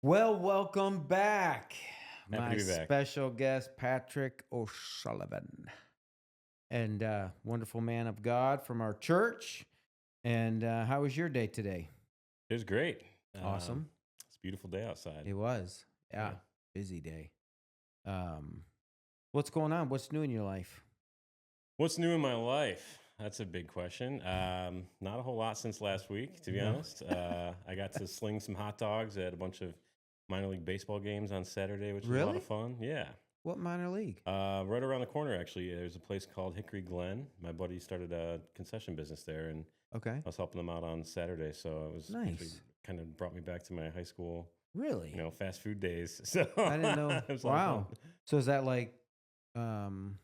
Well, welcome back, Happy my to be back. special guest, Patrick O'Sullivan, and wonderful man of God from our church. And how was your day today? It was great. Awesome. It's a beautiful day outside. It was. Yeah, Yeah. busy day. Um, what's going on? What's new in your life? What's new in my life? That's a big question. Not a whole lot since last week, to be No. honest. I got to sling some hot dogs at a bunch of minor league baseball games on Saturday, which was a lot of Really? fun. Yeah. What minor league? Right around the corner, actually, there's a place called Hickory Glen. My buddy started a concession business there, and Okay. I was helping them out on Saturday. So it was actually Nice. kind of brought me back to my high school, Really? fast food days. So I didn't know. it was a lot of fun. Wow. So is that like um,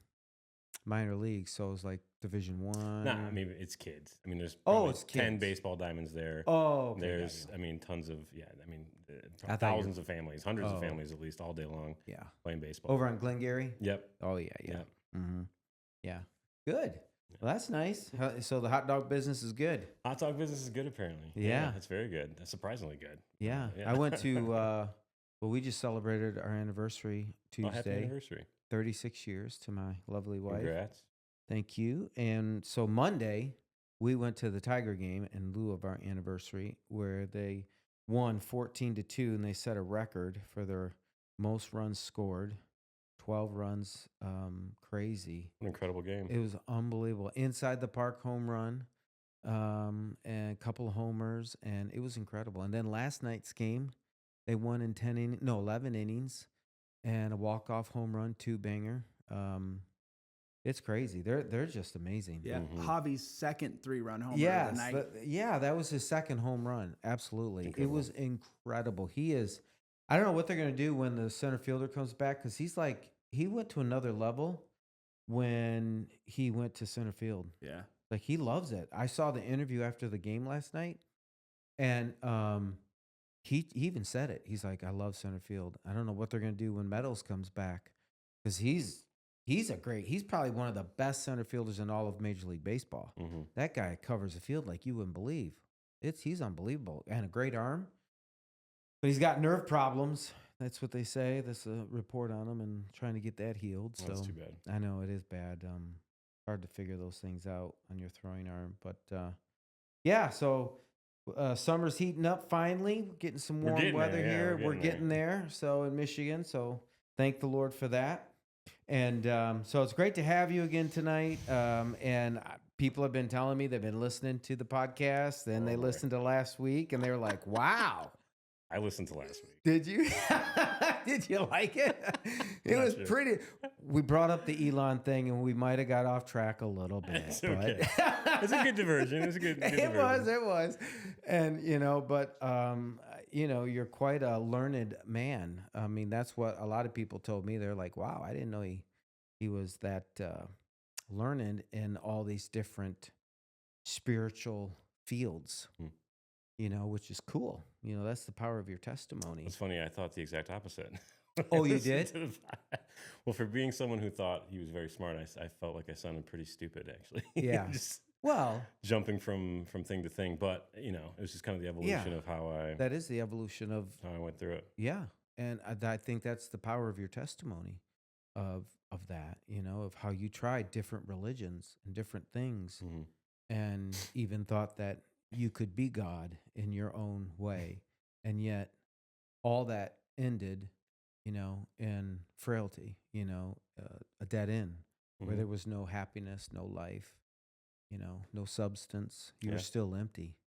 minor league? So it's like Division Nah, One I or? mean, it's kids. I mean, there's Oh, probably it's 10 kids. baseball diamonds there. Oh, okay. Got There's, you. I mean, tons of, I thought you. thousands of families, hundreds of Oh, families at least all day long yeah. playing baseball. Over on Glengarry? Yep. Oh, yeah, yeah. Yep. Mm-hmm. Yeah. Good. Well, that's nice. So the hot dog business is good. Hot dog business is good, apparently. Yeah. It's very good. That's surprisingly good. Yeah. Yeah. I went to, well, we just celebrated our anniversary Oh, happy Tuesday, anniversary. 36 years to my lovely wife. Congrats. Thank you. And so Monday, we went to the Tiger game in lieu of our anniversary where they won 14-2 and they set a record for their most runs scored, 12 runs. Crazy. An incredible game. It was unbelievable. Inside the park home run, and a couple of homers, and it was incredible. And then last night's game, they won in 11 innings, and a walk-off home run, two banger. It's crazy. They're just amazing. Yeah, Mhm. Javi's second three-run homer of the Yes, night. yeah, that was his second home run. Absolutely, it Incredible. was incredible. He is. I don't know what they're gonna do when the center fielder comes back because he's like he went to another level when he went to center field. Yeah, Like he loves it. I saw the interview after the game last night, and he even said it. He's like, "I love center field. I don't know what they're gonna do when Meadows comes back, because he's probably one of the best center fielders in all of Major League Baseball. Hmm. That guy covers the field like you wouldn't believe. He's unbelievable and a great arm, but he's got nerve problems. That's what they say. That's a report on him, and trying to get that healed. That's So too bad. I know it is bad. Hard to figure those things out on your throwing arm, but yeah. So summer's heating up finally. We're getting some We're warm getting weather there. Yeah, here. we're We're getting getting there. there. So in Michigan. So thank the Lord for that. And so it's great to have you again tonight. And people have been telling me they've been listening to the podcast, and Oh, they boy. listened to last week, and they were like, "Wow." I listened to last week. Did you? Did you like it? It Not was sure. pretty. We brought up the Elon thing, and we might have got off track a little bit. It's but okay. It's a good diversion. It's a good It diversion. it was, and but you're quite a learned man. I mean, that's what a lot of people told me. They're like, "Wow, I didn't know he was that learned in all these different spiritual fields." Hmm. Which is cool. That's the power of your testimony. It's funny. I thought the exact opposite. Oh, you Listened did? to well, for being someone who thought he was very smart, I felt like I sounded pretty stupid, actually. Yeah. Just Well, jumping from thing to thing. But it was just kind of the evolution of how that is the evolution of I went through it. yeah, and I think that's the power of your testimony, of that. Of how you tried different religions and different things, Hmm. and even thought that you could be God in your own way, and yet all that ended, in frailty, a dead end where Hmm. there was no happiness, no life, no substance. You were Yeah. still empty.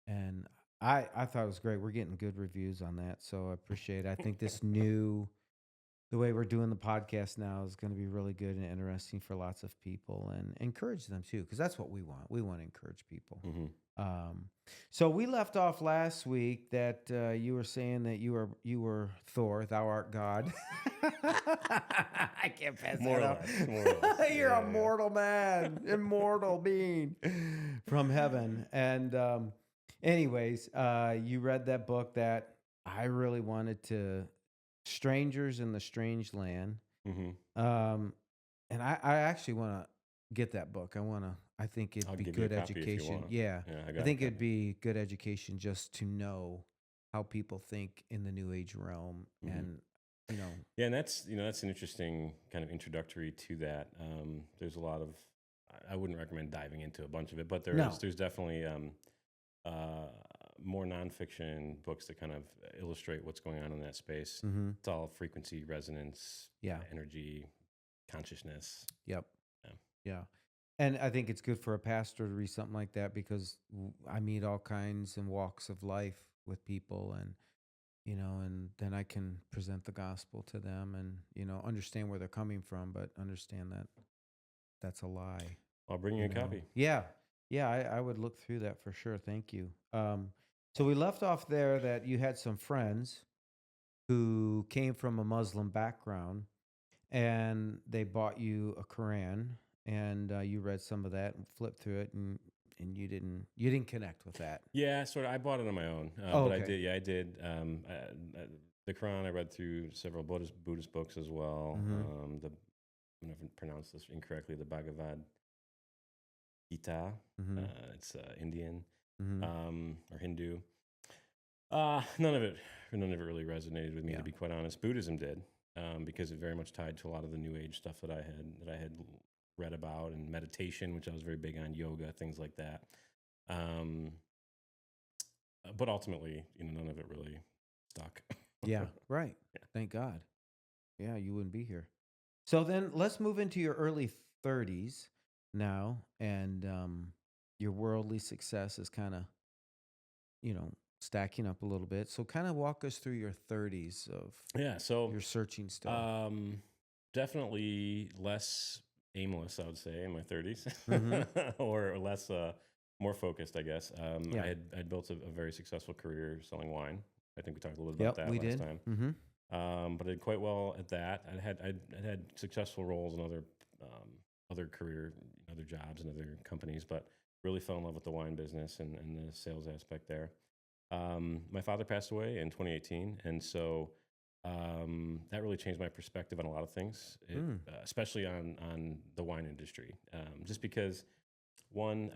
And I thought it was great. We're getting good reviews on that. So I appreciate it. I think the way we're doing the podcast now is going to be really good and interesting for lots of people and encourage them too, because that's what we want. We want to encourage people. Hmm. So we left off last week that you were saying that you were Thor, thou art God. I can't pass More that or up. less, more or less. You're Yeah, a yeah. mortal man, immortal being from heaven. And anyways, you read that book that I really wanted to, Strangers in the Strange Land. Hmm. And I actually want to get that book. I think it'd I'll be give you a good copy if you education. want. Yeah. Yeah, I I got a think it'd copy. be good education just to know how people think in the New Age realm, Mhm. and you know, Yeah, and that's an interesting kind of introductory to that. There's a lot of I wouldn't recommend diving into a bunch of it, but no, there's definitely uh, more nonfiction books that kind of illustrate what's going on in that space. mm-hmm, It's all frequency, resonance, yeah, energy, consciousness. yep, Yeah. yeah. And I think it's good for a pastor to read something like that because I meet all kinds and walks of life with people, and and then I can present the gospel to them, and understand where they're coming from, but understand that that's a lie. I'll bring you a copy. Yeah, yeah, I would look through that for sure. Thank you. So we left off there that you had some friends who came from a Muslim background, and they bought you a Quran, and you read some of that and flipped through it, and you didn't connect with that. Yeah, sort of. I bought it on my own, Oh, but I okay. did. Yeah, I did. The Quran. I read through several Buddhist books as well. Mm-hmm. I'm going to pronounce this incorrectly. The Bhagavad Gita. Mm-hmm. It's Indian Mm-hmm. or Hindu. None of it really resonated with me, Yeah. to be quite honest. Buddhism did, because it very much tied to a lot of the New Age stuff that I had read about, and meditation, which I was very big on, yoga, things like that. Um, but ultimately, none of it really stuck. Yeah. Right. Yeah. Thank God. Yeah, you wouldn't be here. So then let's move into your early 30s now, and your worldly success is kind of, stacking up a little bit. So kind of walk us through your 30s of Yeah, so your searching still. um, definitely less aimless, I would say, in my 30s, Mm-hmm. or less more focused, I guess. Yeah. I'd built a very successful career selling wine. I think we talked a little bit about Yep, that we last did. time. Mm-hmm. But I did quite well at that. I'd had successful roles in other career, other jobs and other companies, but really fell in love with the wine business and the sales aspect there. My father passed away in 2018, and so that really changed my perspective on a lot of things, especially on the wine industry. Just because one,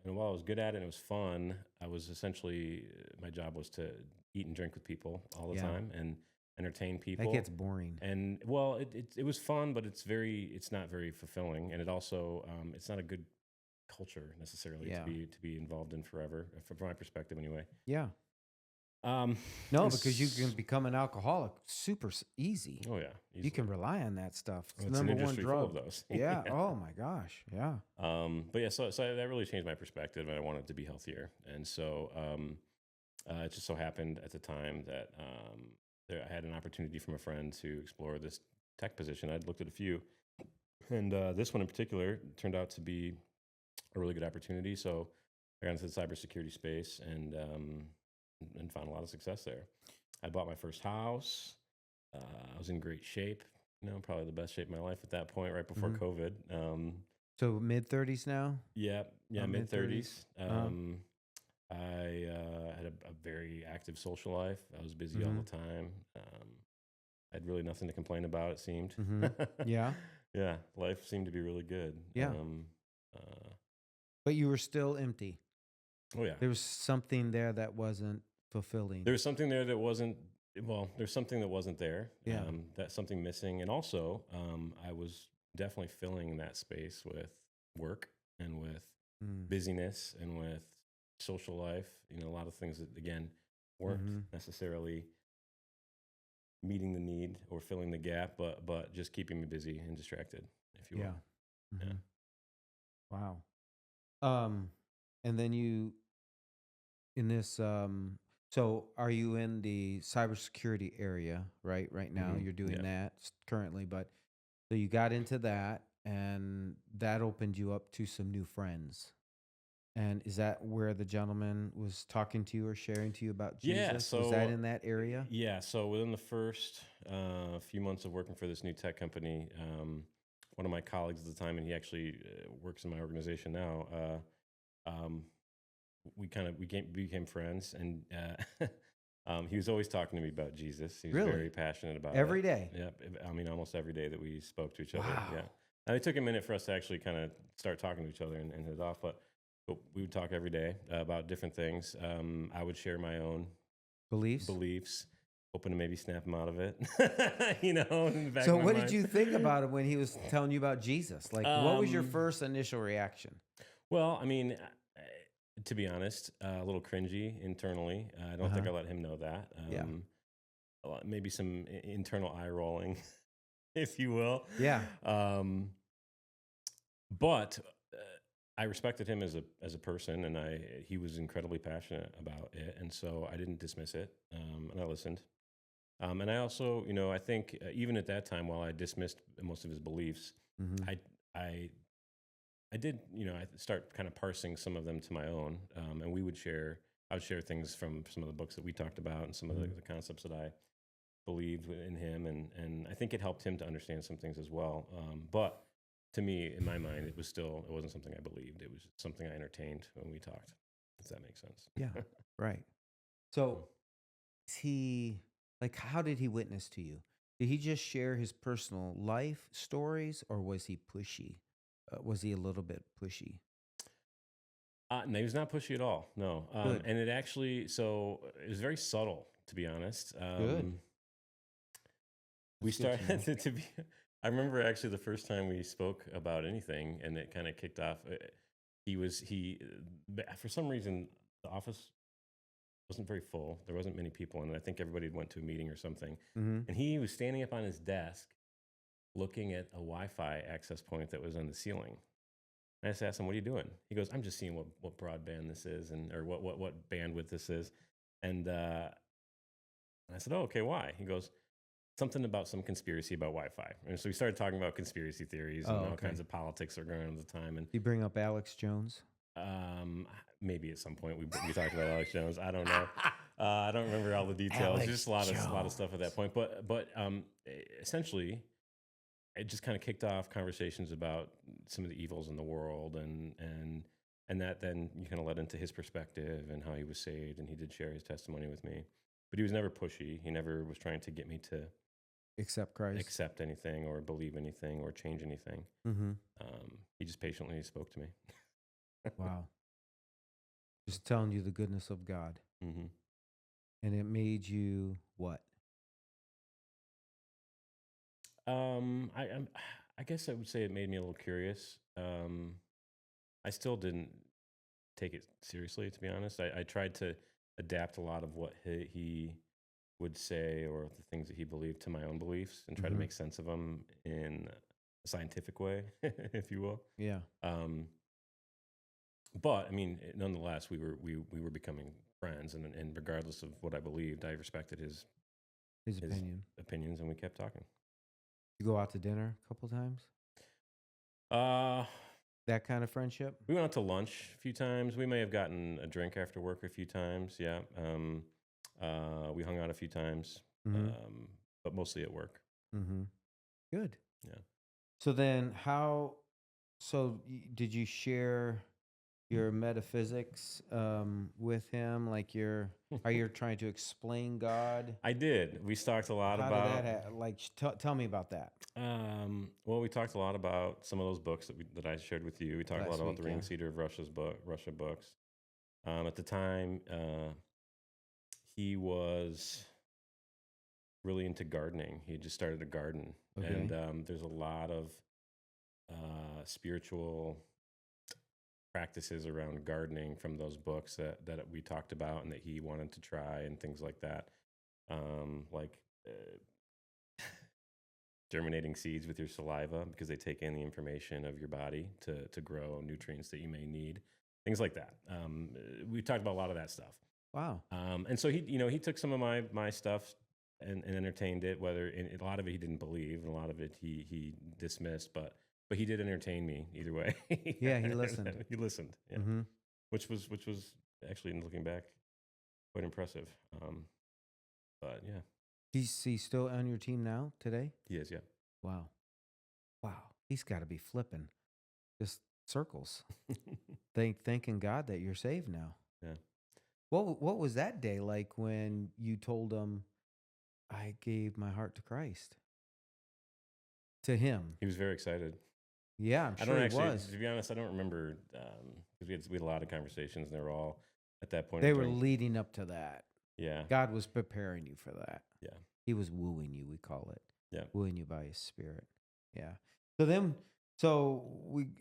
while I was good at it and it was fun, I was essentially my job was to eat and drink with people all the Yeah. time and entertain That people. gets boring. And well, it was fun, but it's not very fulfilling, and it also it's not a good culture necessarily Yeah. to be involved in forever, from my perspective anyway. Yeah. Um, No, and because you can s- become an alcoholic super easy. oh yeah, You easily. can rely on that stuff. It's It's an number one industry full of drug. those. Yeah. Yeah. Oh my gosh. Yeah. But yeah, so that really changed my perspective, and I wanted to be healthier. And so it just so happened at the time that I had an opportunity from a friend to explore this tech position. I'd looked at a few, and this one in particular turned out to be a really good opportunity. So I got into the cybersecurity space and found a lot of success there. I bought my first house. I was in great shape. Probably the best shape of my life at that point, right before Mhm. COVID. So mid 30s now. Yeah, About mid mid-30s? 30s. I had a very active social life. I was busy all Mm-hmm. the time. I had really nothing to complain about, it seemed. Mm-hmm. Yeah. Yeah, life seemed to be really good. Yeah. Uh, But you were still empty. oh, yeah. There was something there that wasn't fulfilling. There was something there that wasn't, well, there's something that wasn't there. Yeah. That's something missing. And also, I was definitely filling that space with work and with Mm. busyness and with social life. A lot of things that, again, weren't Mhm. necessarily meeting the need or filling the gap, but just keeping me busy and distracted, if you Yeah. will. Yeah. Mhm. Wow. Um, and then you in this so are you in the cybersecurity area right now? Mhm. You're doing Yeah. that currently, but so you got into that, and that opened you up to some new friends. And is that where the gentleman was talking to you or sharing to you about Yeah. Jesus? Was that So, in that area? yeah. So within the first few months of working for this new tech company, one of my colleagues at the time, and he actually works in my organization now, um, became friends, and he was always talking to me about Jesus. He was Really? very passionate about Every it. day? Yeah, I mean, almost every day that we spoke to each other. Wow. Yeah, and it took a minute for us to actually kind of start talking to each other and hit it off, but we would talk every day about different things. I would share my own beliefs, hoping to maybe snap him out of it, you know, in the back So of my what did mind. you think about it when he was telling you about Jesus? Like, what was your Um, first initial reaction? well, I mean, to be honest, a little cringy internally. I don't think Uh-huh. I let him know that. Yeah. Maybe some internal eye rolling, if you will. Yeah. Um, but I respected him as a person, and he was incredibly passionate about it, and so I didn't dismiss it, and I listened. And I also, you know, I think even at that time, while I dismissed most of his beliefs, Mm-hmm. I I I did, you know, I start kind of parsing some of them to my own, and we would share. I would share things from some of the books that we talked about and some of Mm-hmm. the concepts that I believed in him, and I think it helped him to understand some things as well. But to me, in my mind, it wasn't something I believed. It was something I entertained when we talked. If that makes sense. Yeah. Right. So is he like, how did he witness to you? Did he just share his personal life stories, or was he pushy? Was he a little bit pushy? No, he was not pushy at all. No, Good. and it actually it was very subtle, to be honest. Good. We That's good to know. started to be. I remember actually the first time we spoke about anything, and it kind of kicked off. For some reason the office wasn't very full. There wasn't many people, and I think everybody went to a meeting or something. Mm-hmm. And he was standing up on his desk, looking at a Wi-Fi access point that was on the ceiling. And I just asked him, "What are you doing?" He goes, "I'm just seeing what broadband this is, and or what bandwidth this is." And I said, "Oh, okay. Why?" He goes, "Something about some conspiracy about Wi-Fi." And so we started talking about conspiracy theories Oh, and all okay. kinds of politics that were going on at the time. And You bring up Alex Jones? um, maybe at some point we talked about Alex Jones. I don't know. I don't remember all the details. Alex Just a lot of stuff at that point. But essentially, it just kind of kicked off conversations about some of the evils in the world, and that then you kind of led into his perspective and how he was saved, and he did share his testimony with me. But he was never pushy. He never was trying to get me to Except Christ. accept anything or believe anything or change anything. Mm-hmm. He just patiently spoke to me. Wow. Just telling you the goodness of God. hmm And it made you what? I I guess I would say it made me a little curious. I still didn't take it seriously, to be honest. I tried to adapt a lot of what he would say or the things that he believed to my own beliefs and try to Mm-hmm. make sense of them in a scientific way, if you will. Yeah. Um, but I mean, nonetheless, we were becoming friends, and regardless of what I believed, I respected His his opinion. opinions, and we kept talking. You go out to dinner a couple times? Uh, That kind of friendship? we went out to lunch a few times. We may have gotten a drink after work a few times. Yeah. We hung out a few times, Mm-hmm. but mostly at work. Mm-hmm. Good. Yeah. So then did you share your metaphysics with him? Like how you're trying to explain God? I did. We talked a lot How did about. that like tell me about that. Well, we talked a lot about some of those books that I shared with you. We talked a lot Last about week, the yeah. Ring Cedar of Russia books. At the time, he was really into gardening. He had just started a garden, and Okay. there's a lot of spiritual practices around gardening from those books that we talked about and that he wanted to try and things like that. Like germinating seeds with your saliva because they take in the information of your body to grow nutrients that you may need, things like that. We talked about a lot of that stuff. Wow. And so he took some of my stuff and entertained it. A lot of it he didn't believe, and a lot of it he dismissed, but he did entertain me either way. Yeah, he listened. He listened, yeah. Mm-hmm. Which was actually, looking back, quite impressive. But yeah, He's still on your team now today? he is. Yeah. Wow. Wow. He's got to be flipping just circles. Thanking God that you're saved now. Yeah. What was that day like when you told him I gave my heart to Christ? To him. He was very excited. Yeah, I'm I sure don't he actually, was. to be honest, I don't remember because we had a lot of conversations, and they were all at that point. They were leading up to that. Yeah. God was preparing you for that. Yeah. He was wooing you, we call it. Yeah. Wooing you by his spirit. Yeah.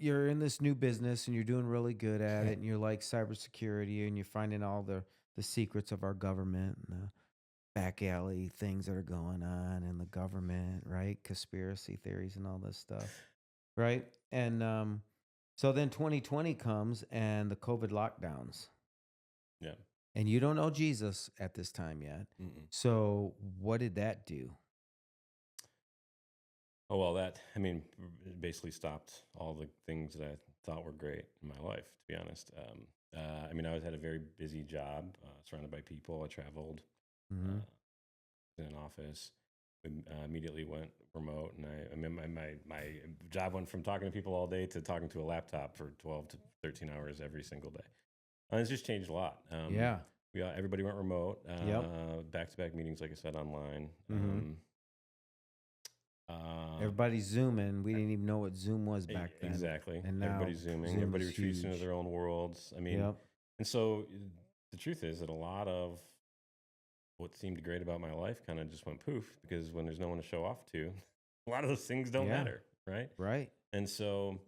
You're in this new business and you're doing really good at it, and you're like cybersecurity, and you're finding all the secrets of our government and the back alley things that are going on in the government, right? Conspiracy theories and all this stuff, right? And so then 2020 comes and the COVID lockdowns, Yeah. and you don't know Jesus at this time yet. Mm-mm. So what did that do? Oh, well, it basically stopped all the things that I thought were great in my life, to be honest. I always had a very busy job, surrounded by people. I traveled, Mm-hmm. uh, in an office. We immediately went remote, and my job went from talking to people all day to talking to a laptop for 12 to 13 hours every single day. And it's just changed a lot. Yeah. Everybody went remote, Yep. back-to-back meetings, like I said, online. Mm-hmm. Uh, Everybody's Zooming. We didn't even know what Zoom was back then. Exactly. And now Everybody's Zooming. Zoom Everybody is retreats into huge. their own worlds. Yep. And so the truth is that a lot of what seemed great about my life kind of just went poof, because when there's no one to show off to, a lot of those things don't Yeah. matter, right? Right. And so,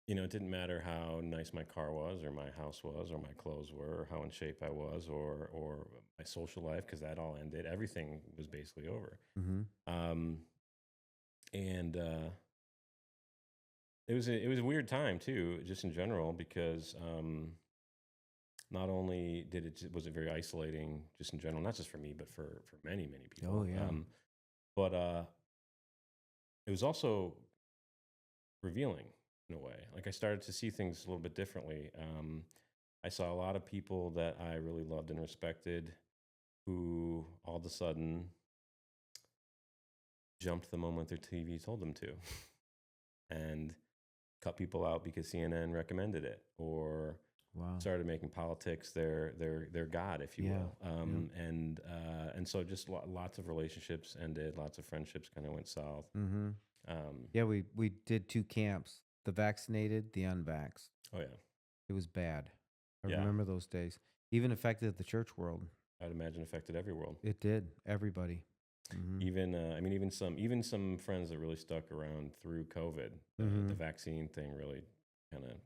it didn't matter how nice my car was, or my house was, or my clothes were, or how in shape I was, or my social life, because that all ended. Everything was basically over. Mm-hmm. And it was a weird time too, just in general, because not only was it very isolating, just in general, not just for me, but for many people. Oh, yeah. But it was also revealing in a way. Like, I started to see things a little bit differently. I saw a lot of people that I really loved and respected, who all of a sudden jumped the moment their TV told them to, and cut people out because CNN recommended it, or Wow. started making politics their god, if you Yeah. will. And so just lots of relationships ended, lots of friendships kind of went south. Mm-hmm. Um, Yeah, we did 2 camps: the vaccinated, the unvaxxed. oh yeah, It was bad. I Yeah. remember those days. Even affected the church world. I'd imagine affected every world. It did. Everybody. Mm-hmm. Even some friends that really stuck around through COVID. Mhm. The vaccine thing really kind of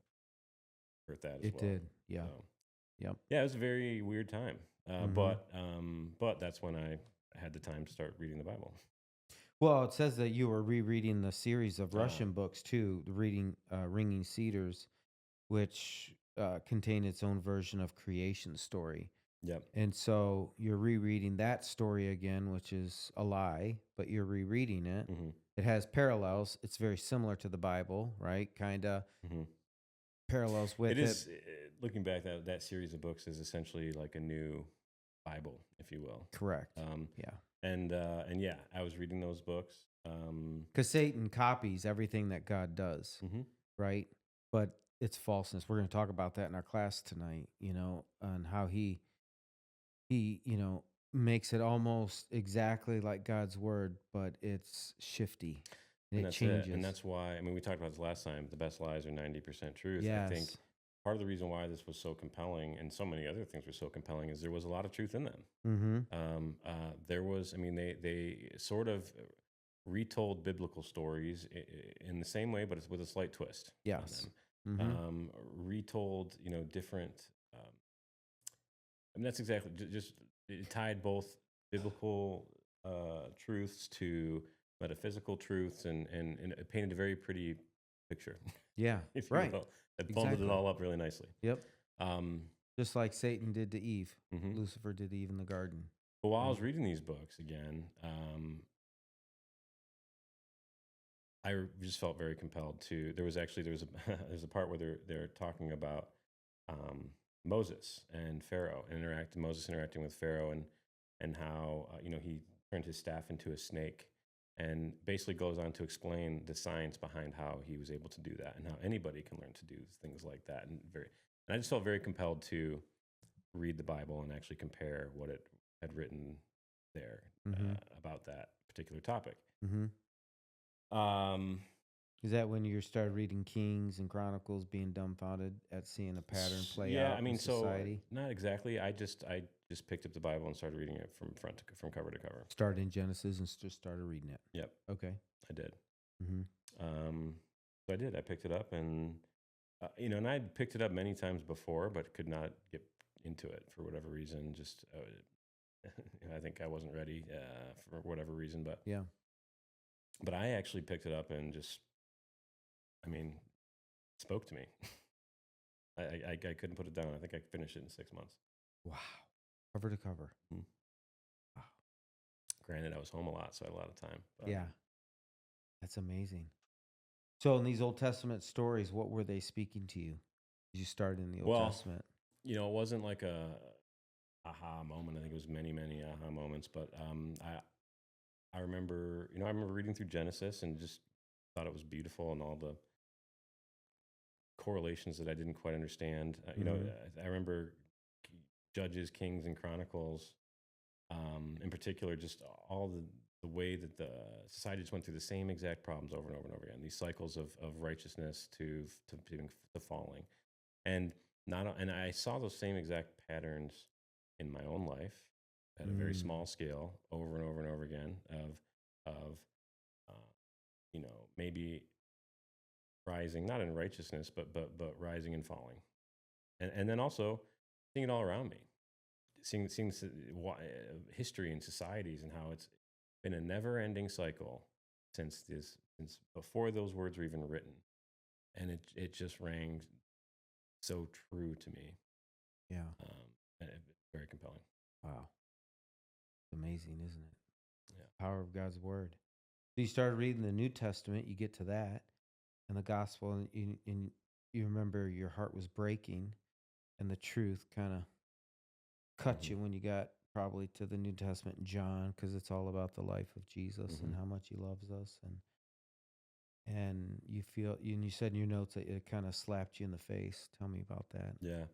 hurt that as It well. did. Yeah. So, Yep. yeah, it was a very weird time. Mhm. But that's when I had the time to start reading the Bible. Well, it says that you were rereading the series of Ah. Russian books too, the reading Ringing Cedars, which contain its own version of creation story. Yep. And so you're rereading that story again, which is a lie, but you're rereading it. hmm It has parallels. It's very similar to the Bible, right? Kind of hmm parallels with It it. is, looking back, that series of books is essentially like a new Bible, if you will. Correct. Yeah. Yeah. And yeah, I was reading those books. Because Satan copies everything that God does, Mhm. right? But it's falseness. We're going to talk about that in our class tonight, on how he makes it almost exactly like God's word, but it's shifty and it that's changes. And that's why, we talked about this last time. The best lies are 90% truth. I think Yes. part of the reason why this was so compelling, and so many other things were so compelling, is there was a lot of truth in them. Mm-hmm. There was, they sort of retold biblical stories in the same way, but it's with a slight twist. Yes. On Mm-hmm. them. Retold, different. That's exactly just it tied both biblical truths to metaphysical truths, and it painted a very pretty picture, Yeah. if you Right. will. It bundled Exactly. it all up really nicely. Yep. Um, Just like Satan did to Eve. mhm. Lucifer did to Eve in the garden. But while I was Mhm. reading these books again, I just felt very compelled to. There was a there's a part where they're talking about Moses and Pharaoh, and Moses interacting with Pharaoh, and how he turned his staff into a snake, and basically goes on to explain the science behind how he was able to do that, and how anybody can learn to do things like that. And I just felt very compelled to read the Bible and actually compare what it had written there Mhm. about that particular topic. Mm-hmm. Um, Is that when you started reading Kings and Chronicles, being dumbfounded at seeing a pattern play Yeah, out I in mean, so society? not exactly. I just picked up the Bible and started reading it from cover to cover. Started in Genesis and just started reading it. Yep, Okay. I did. Mm-hmm. Um, so I did. I picked it up, and and I'd picked it up many times before, but could not get into it for whatever reason. Just I think I wasn't ready for whatever reason, Yeah. but I actually picked it up and just, I mean, spoke to me. I couldn't put it down. I think I finished it in 6 months. Wow. Cover to cover. Mm. Wow. Granted, I was home a lot, so I had a lot of time. But Yeah. That's amazing. So in these Old Testament stories, what were they speaking to you? You started in the Old Well, Testament. it wasn't like a aha moment. I think it was many, many aha moments. But I remember, I remember reading through Genesis and just thought it was beautiful and all the correlations that I didn't quite understand. Mhm. I remember Judges, Kings, and Chronicles, in particular, just all the way that the society just went through the same exact problems over and over and over again. These cycles of righteousness to falling, and and I saw those same exact patterns in my own life at a very Mm. small scale over and over and over again of uh, maybe rising not in righteousness but rising and falling, and then also seeing it all around me, seeing history and societies and how it's been a never-ending cycle since before those words were even written, and it just rang so true to me, Yeah. and it's very compelling. Wow. It's amazing, isn't it? Yeah. Power of God's word. So you started reading the New Testament, you get to that, and the gospel, and you remember your heart was breaking, and the truth kind of cut Hmm. you when you got probably to the New Testament in John, because it's all about the life of Jesus Hmm. and how much he loves us, and you feel, and you said in your notes that it kind of slapped you in the face. Tell me about that. Yeah.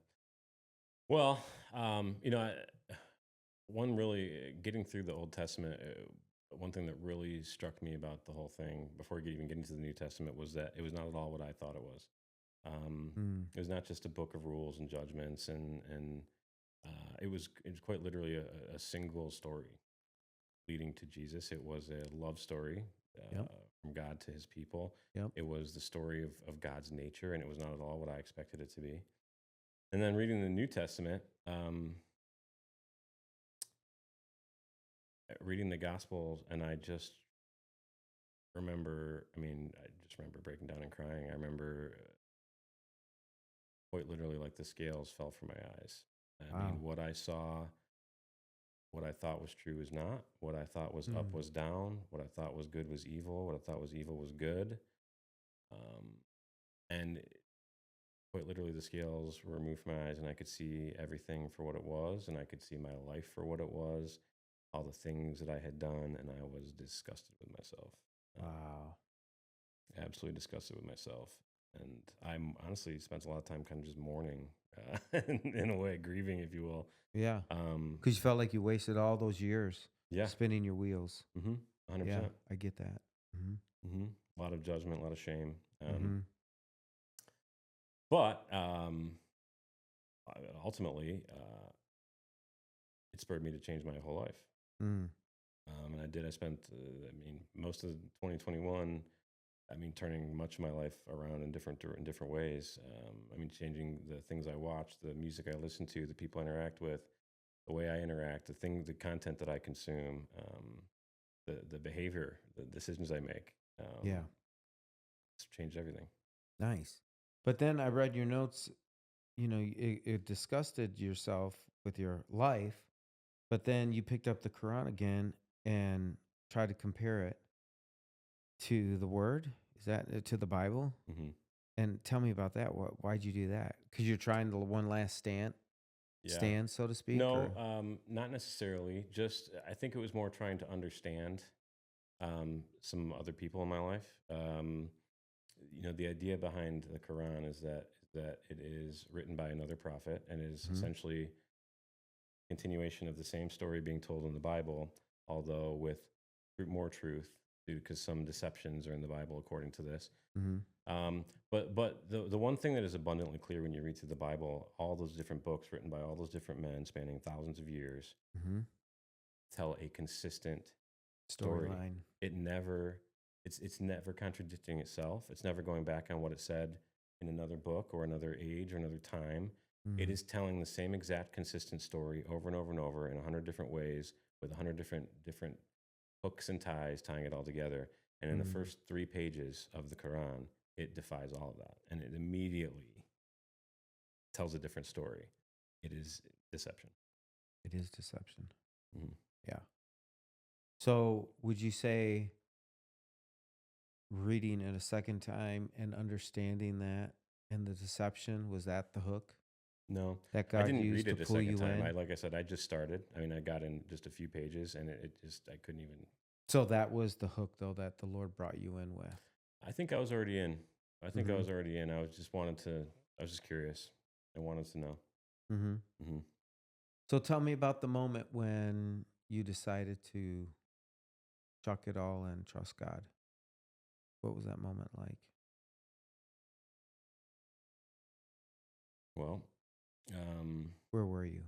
Well, one really getting through the Old Testament. One thing that really struck me about the whole thing before even getting to the New Testament was that it was not at all what I thought it was. Mm. It was not just a book of rules and judgments, and it was quite literally a single story leading to Jesus. It was a love story Yep. from God to His people. Yep. It was the story of God's nature, and it was not at all what I expected it to be. And then reading the New Testament, reading the Gospels, and I just remember. I mean, I just remember breaking down and crying. I remember quite literally like the scales fell from my eyes. I Wow. mean, what I saw, what I thought was true was not. What I thought was up Mm. was down. What I thought was good was evil. What I thought was evil was good. And quite literally, the scales were removed from my eyes, and I could see everything for what it was, and I could see my life for what it was, all the things that I had done, and I was disgusted with myself. Wow. Absolutely disgusted with myself. And I'm honestly spent a lot of time kind of just mourning, in a way, grieving, if you will. Yeah. Um, Because you felt like you wasted all those years yeah, spinning your wheels. 100%. Yeah, I get that. Mm-hmm. A lot of judgment, a lot of shame. Mm-hmm. But ultimately, it spurred me to change my whole life. Mm. And I did. I spent, most of 2021, turning much of my life around in different ways. Changing the things I watch, the music I listen to, the people I interact with, the way I interact, the content that I consume, the behavior, the decisions I make. Yeah. It's changed everything. Nice. But then I read your notes, it disgusted yourself with your life, but then you picked up the Quran again and tried to compare it to the word. Is that to the Bible? Hmm. And tell me about that. Why'd you do that? Because you're trying to one last Yeah. stand, so to speak, No, or not necessarily. Just I think it was more trying to understand some other people in my life. The idea behind the Quran is that it is written by another prophet and is Mhm. essentially continuation of the same story being told in the Bible, although with more truth, because some deceptions are in the Bible according to this. Mm-hmm. But the one thing that is abundantly clear when you read through the Bible, all those different books written by all those different men spanning thousands of years Mm-hmm. tell a consistent story. Storyline. It's never contradicting itself. It's never going back on what it said in another book or another age or another time. It Mm-hmm. is telling the same exact consistent story over and over and over in 100 different ways with 100 different hooks and ties tying it all together. And in the Mm-hmm. first 3 pages of the Quran, it defies all of that, and it immediately tells a different story. It is deception. It is deception. Mhm. Yeah. So would you say reading it a second time and understanding that and the deception, was that the hook No, that I God didn't used read to it a pull second you time. in? Like I said, I just started. I mean, I got in just a few pages, and it just I couldn't even. So that was the hook, though, that the Lord brought you in with. I think I was already in. I think I Mm-hmm. was already in. I was just wanted to. I was just curious. I wanted to know. Mm-hmm. Hmm. So tell me about the moment when you decided to chuck it all and trust God. What was that moment like? Well, Where were you?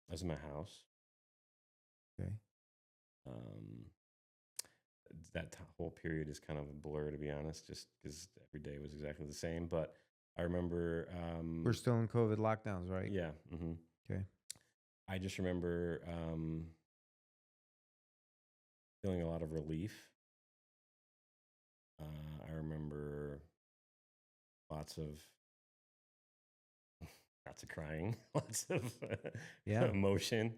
I was in my house. Okay. Um, whole period is kind of a blur, to be honest, just because every day was exactly the same. But I remember, We're still in COVID lockdowns, right? yeah. Okay. I just remember feeling a lot of relief. I remember lots of lots of crying, lots of Yeah. emotion.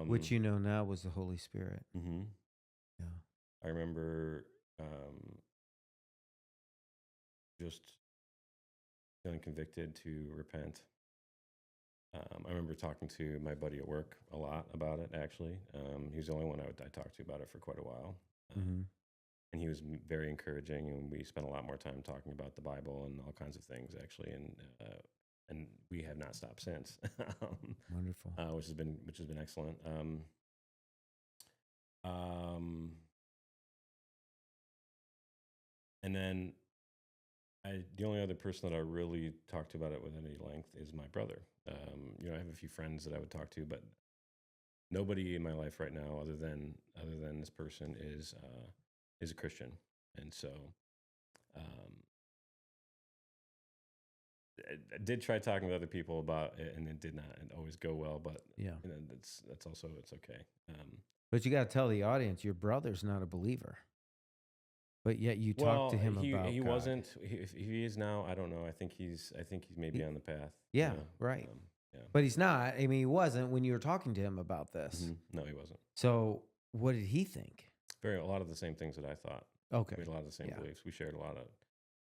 Which you know now was the Holy Spirit. Mhm. Yeah. I remember just feeling convicted to repent. I remember talking to my buddy at work a lot about it. Actually, he was the only one I talked to about it for quite a while, Mm-hmm. and he was very encouraging. And we spent a lot more time talking about the Bible and all kinds of things, actually. And we have not stopped since, Wonderful. which has been excellent. And then the only other person that I really talked about it with any length is my brother. I have a few friends that I would talk to, but nobody in my life right now, other than this person, is a Christian. And so, um, I did try talking with other people about it, and it did not always go well. But Yeah. that's also it's okay. But you got to tell the audience your brother's not a believer, but yet you talk to Well, him he about he God. wasn't. If he is now, I don't know. I think he's maybe He- on the path. yeah, right. Yeah. But he's not. I mean, he wasn't when you were talking to him about this. No, he wasn't. So what did he think? A lot of the same things that I thought. Okay. We had a lot of the same Yeah. beliefs. We shared a lot of.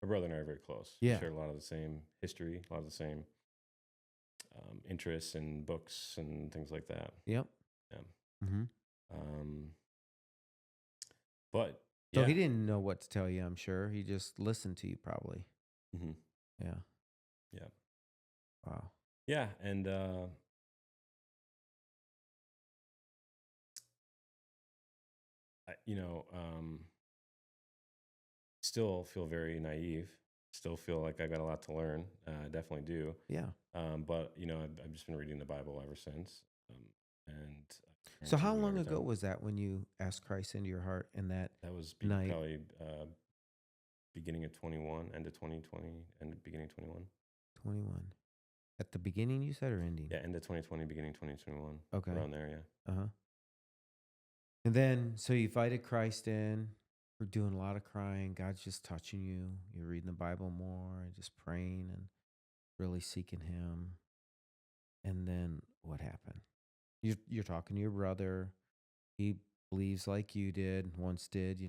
My brother and I are very close. Yeah. We shared a lot of the same history, a lot of the same interests in books and things like that. Yep. Yeah. Mm-hmm. Um, but So yeah. he didn't know what to tell you, I'm sure. He just listened to you probably. Hmm. Yeah. Yeah. Wow. Yeah, and I still feel very naive. Still feel like I got a lot to learn. I definitely do. Yeah. But I've just been reading the Bible ever since. And So trying how to long every ago time. was that when you asked Christ into your heart in that That was night? probably beginning of 21, end of 2020, and beginning of 21. 21. At the beginning, you said, or ending? Yeah, end of 2020, beginning 2021. Okay. Around there, yeah. Uh-huh. And then, so you invited Christ in. We're doing a lot of crying. God's just touching you. You're reading the Bible more and just praying and really seeking Him. And then what happened? You're talking to your brother. He believes like you did, once did,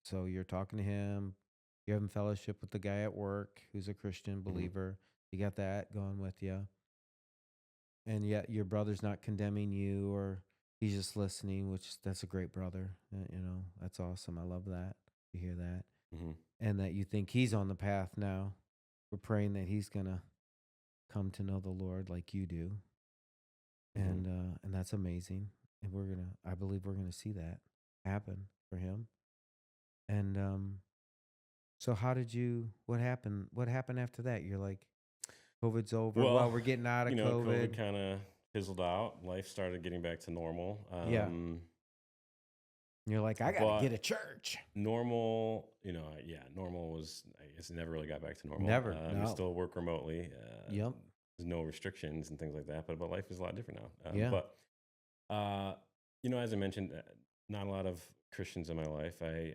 so you're talking to him. You're having fellowship with the guy at work who's a Christian believer. You got that going with you. And yet your brother's not condemning you, or he's just listening, which that's a great brother. That's awesome. I love that. You hear that. Mm-hmm. And that you think he's on the path now. We're praying that he's going to come to know the Lord like you do. Mm-hmm. And that's amazing. And I believe we're going to see that happen for him. And so how did you? What happened? What happened after that? You're like, COVID's over. Well, Well, we're getting out of COVID COVID. kind of fizzled out. Life started getting back to normal. Yeah. You're like, I got to but get a church. normal, yeah, normal was, I guess, it never really got back to normal. Never, You no. still work remotely. Yep. There's no restrictions and things like that, but life is a lot different now. Yeah. But as I mentioned, not a lot of Christians in my life. I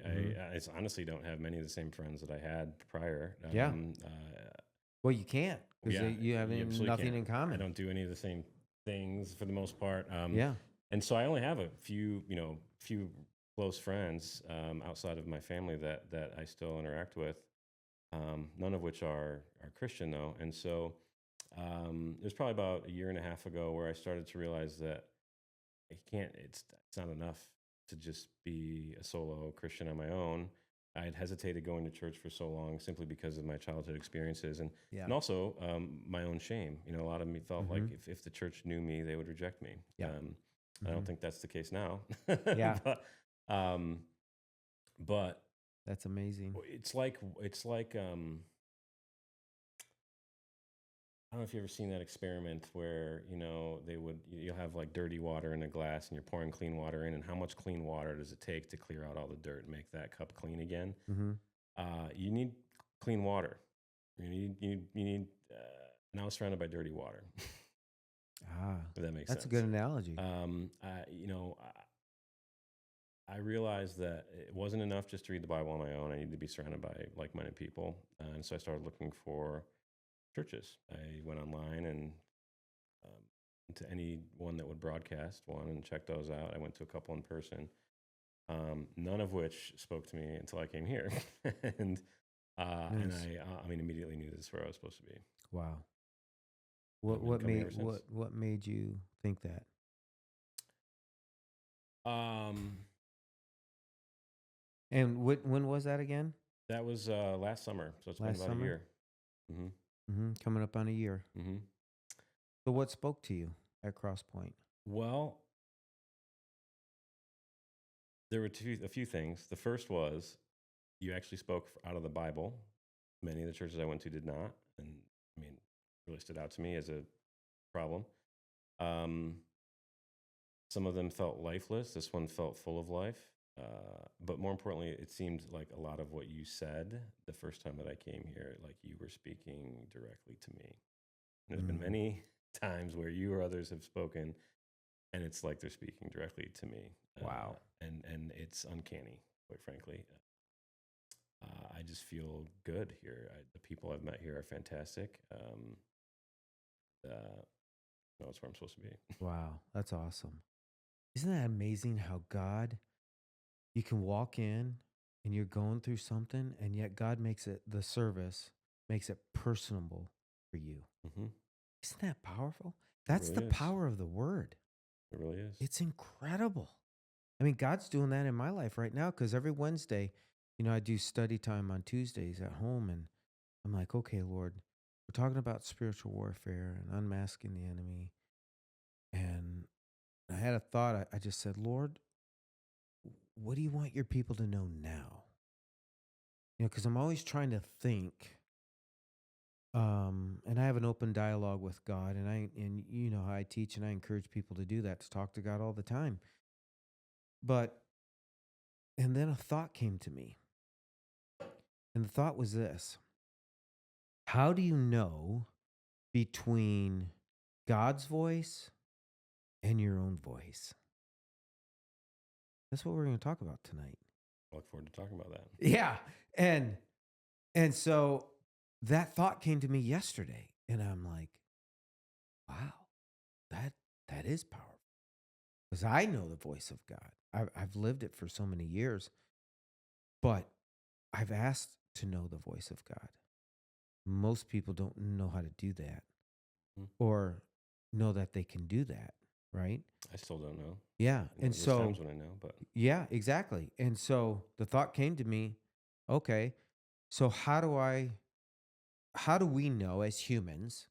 honestly don't have many of the same friends that I had prior. Yeah. Well, you can't because Yeah, you have you absolutely nothing can't. in common. I don't do any of the same things for the most part. Yeah. And so I only have a few close friends outside of my family that I still interact with. None of which are Christian though. And so it was probably about a year and a half ago where I started to realize that it's not enough to just be a solo Christian on my own. I had hesitated going to church for so long simply because of my childhood experiences and also my own shame. A lot of me felt like if the church knew me, they would reject me. Yeah. I don't think that's the case now. Yeah. But That's amazing. it's like I don't know if you've ever seen that experiment where you'll have like dirty water in a glass and you're pouring clean water in, and how much clean water does it take to clear out all the dirt and make that cup clean again? Mm-hmm. You need clean water. You need. And I was surrounded by dirty water. If that makes sense. That's a good analogy. I realized that it wasn't enough just to read the Bible on my own. I needed to be surrounded by like-minded people, and so I started looking for churches. I went online and to any one that would broadcast one and checked those out. I went to a couple in person, none of which spoke to me until I came here, and Nice. I immediately knew this is where I was supposed to be. Wow. I've been What coming made ever since. what made you think that? And when was that again? That was last summer, so it's been Last about summer? a year. hmm Mm-hmm. Coming up on a year. hmm So what spoke to you at Cross Point? Well, there were a few things. The first was you actually spoke out of the Bible. Many of the churches I went to did not, and really stood out to me as a problem. Some of them felt lifeless. This one felt full of life. But more importantly, it seemed like a lot of what you said the first time that I came here, like you were speaking directly to me. And there's been many times where you or others have spoken, and it's like they're speaking directly to me. Wow. And it's uncanny, quite frankly. I just feel good here. The people I've met here are fantastic. No, it's where I'm supposed to be. Wow, that's awesome. Isn't that amazing how God, you can walk in and you're going through something, and yet God the service makes it personable for you. hmm Isn't that powerful? That's really the is. power of the word. It really is. It's incredible. I mean, God's doing that in my life right now because every Wednesday, I do study time on Tuesdays at home, and I'm like, okay, Lord, we're talking about spiritual warfare and unmasking the enemy. And I had a thought. I just said, Lord, what do you want your people to know now? Because I'm always trying to think. And I have an open dialogue with God, and you know how I teach and I encourage people to do that, to talk to God all the time. And then a thought came to me. And the thought was this: how do you know between God's voice and your own voice? That's what we're going to talk about tonight. I look forward to talking about that. Yeah. And so that thought came to me yesterday, and I'm like, wow, that is powerful. Because I know the voice of God. I've lived it for so many years, but I've asked to know the voice of God. Most people don't know how to do that or know that they can do that, right? I still don't know. Yeah. And There's so, times when I know, but yeah, exactly. And so the thought came to me, okay, so how do we know as humans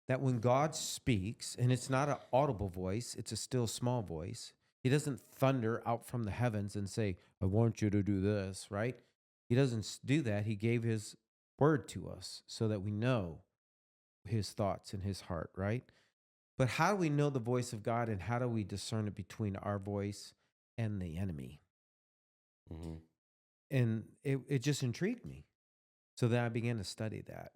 that when God speaks, and it's not an audible voice, it's a still small voice, He doesn't thunder out from the heavens and say, I want you to do this, right? He doesn't do that. He gave his word to us so that we know his thoughts and his heart, right? But how do we know the voice of God, and how do we discern it between our voice and the enemy? Mm-hmm. And it just intrigued me. So then I began to study that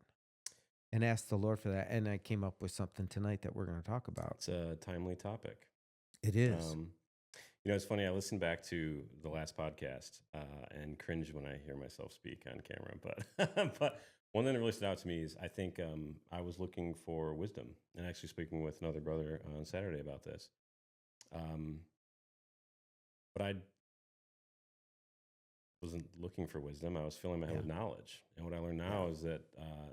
and ask the Lord for that. And I came up with something tonight that we're going to talk about. It's a timely topic. It is. It's funny. I listened back to the last podcast and cringe when I hear myself speak on camera. But but one thing that really stood out to me is I think I was looking for wisdom, and actually speaking with another brother on Saturday about this. But I wasn't looking for wisdom. I was filling my head with knowledge, and what I learned now is that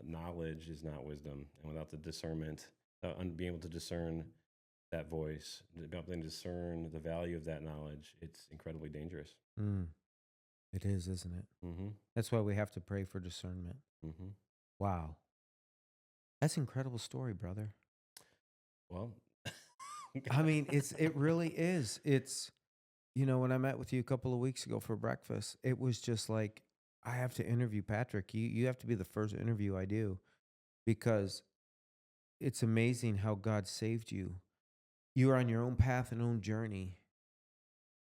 knowledge is not wisdom, and without the discernment, being able to discern that voice, being able to discern the value of that knowledge, it's incredibly dangerous. It is, isn't it? Mm-hmm. That's why we have to pray for discernment. Mm-hmm. Wow. That's an incredible story, brother. Well, I mean, it really is. It's, when I met with you a couple of weeks ago for breakfast, it was just like, I have to interview Patrick. You have to be the first interview I do, because it's amazing how God saved you. You are on your own path and own journey,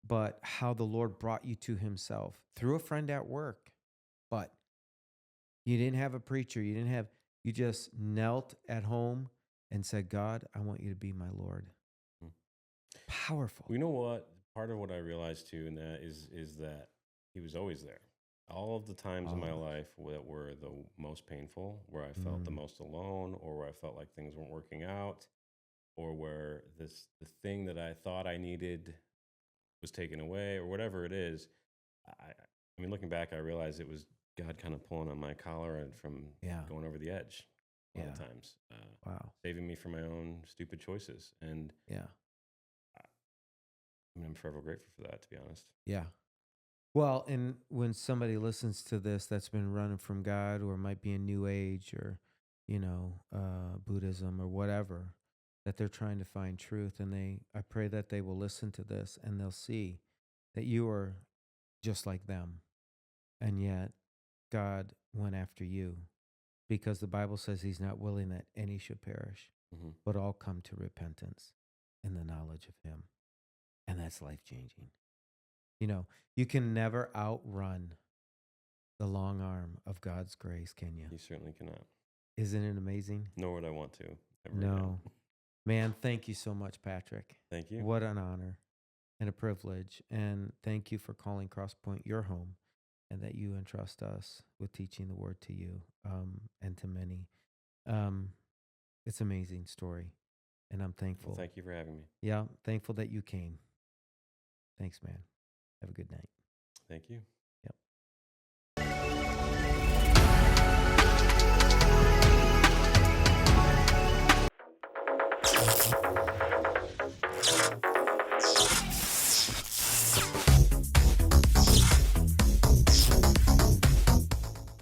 but how the Lord brought you to himself through a friend at work. But you didn't have a preacher. You just knelt at home and said, God, I want you to be my Lord. Mm. Powerful. You know what? Part of what I realized too in that is that he was always there. All of the times in my life that were the most painful, where I felt the most alone, or where I felt like things weren't working out, or where the thing that I thought I needed was taken away, or whatever it is. I mean, looking back, I realized it was God kind of pulling on my collar and from going over the edge a lot of times. Wow. Saving me from my own stupid choices. And I mean, I'm forever grateful for that, to be honest. Yeah. Well, and when somebody listens to this that's been running from God, or might be in New Age, or, Buddhism or whatever, that they're trying to find truth, and I pray that they will listen to this and they'll see that you are just like them. And yet God went after you, because the Bible says he's not willing that any should perish, but all come to repentance and the knowledge of him. And that's life-changing. You can never outrun the long arm of God's grace, can you? You certainly cannot. Isn't it amazing? Nor would I want to. No. Man, thank you so much, Patrick. Thank you. What an honor and a privilege. And thank you for calling Crosspoint your home, and that you entrust us with teaching the word to you and to many. It's an amazing story, and I'm thankful. Well, thank you for having me. Yeah, thankful that you came. Thanks, man. Have a good night. Thank you.